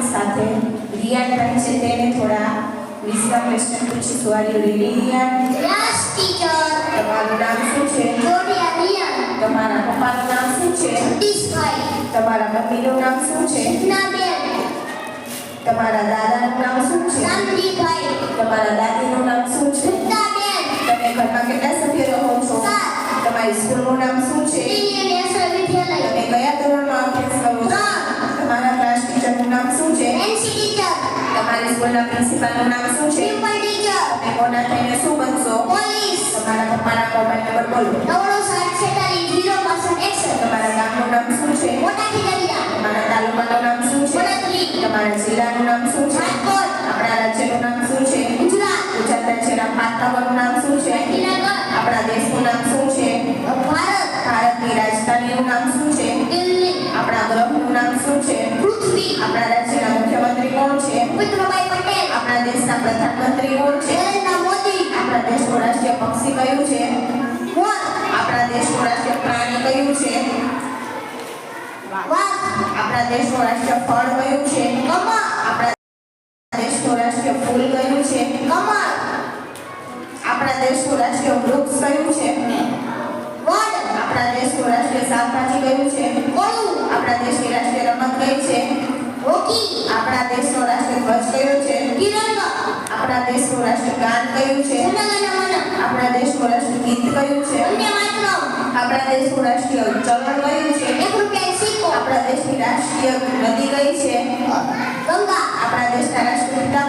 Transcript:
આપણી સાથે રિયા પણ છે, તેને થોડા 20 ક્વેશ્ચન પૂછીશું. Are you ready Riya? Yes teacher. તમારું નામ શું છે? જોડિયા રિયા. તમારા પપ્પાનું નામ શું છે? સતીશભાઈ. તમારા મમ્મીનું નામ શું છે? નાબેન. તમારા દાદાનું નામ શું છે? શાંતિભાઈ. તમારા દાદીનું નામ શું છે? નાબેન. તમે ઘરમાં કેટલા સભ્યો રહો છો? 7. તમારી સ્કૂલનું નામ શું છે? નેશનલ વિદ્યાલય. તમે કયા ધોરણમાં અભ્યાસ કરો છો? 3. તમારા ક્લાસ ટીચરનું નામ શું છે? NC teacher. તમારી સ્કૂલના પ્રિન્સિપાલનું નામ શું છે? Principal teacher. તમે મોટા થઈને શું બનશો? પોલીસ. તમારા પપ્પાના મોબાઈલ નંબર બોલો. 96046 તમારા ગામનું નામ શું છે? મોટા ખીજડીયા. તમારા તાલુકાનું નામ શું છે? વડોદરી. તમારા જિલ્લાનું નામ શું છે? રાજકોટ. આપણા રાજ્યનું નામ શું છે? ગુજરાત. ગુજરાત રાજ્યના 5 તાલુકાનું નામ શું છે? ગાંધીનગર. આપણા દેશનું નામ શું છે? ભારત. ભારતની રાજધાનીનું નામ શું છે? દિલ્હી. આપણા ગ્રહનું નામ શું છે? પૃથ્વી. આપણા રાજ્યના મુખ્યમંત્રી કોણ છે? વિક્રમભાઈ પટેલ. આપણા દેશના પ્રધાનમંત્રી કોણ છે? નરેન્દ્ર મોદી. આપણા દેશનું રાષ્ટ્રીય પક્ષી કયું છે? મોર. આપણા દેશનું રાષ્ટ્રીય પ્રાણી કયું છે? વાઘ. આપણા દેશનું રાષ્ટ્રીય ફળ કયું છે? કમળ. આપણા દેશનું રાષ્ટ્રીય ફૂલ કયું છે? કમળ. આપણા દેશનું રાષ્ટ્રીય વૃક્ષ કયું છે? વડ. આપણા દેશનું રાષ્ટ્રીય શાકભાજી કયું છે? કોળું. આપણા દેશની રાષ્ટ્રીય રમત કઈ છે? હોકી. આપણા દેશનો રાષ્ટ્રીય ધ્વજ કયો છે? તિરંગો. આપણા દેશનું રાષ્ટ્રીય ગાન કયું છે? જનગણમન. આપણા દેશનું રાષ્ટ્રીય ગીત કયું છે? વંદે માતરમ. આપણા દેશનું રાષ્ટ્રીય ચલણ કયું છે? 1 રૂપિયા સિક્કો. આપણા દેશની રાષ્ટ્રીય નદી કઈ છે? ગંગા. આપણા દેશના રાષ્ટ્રપિતા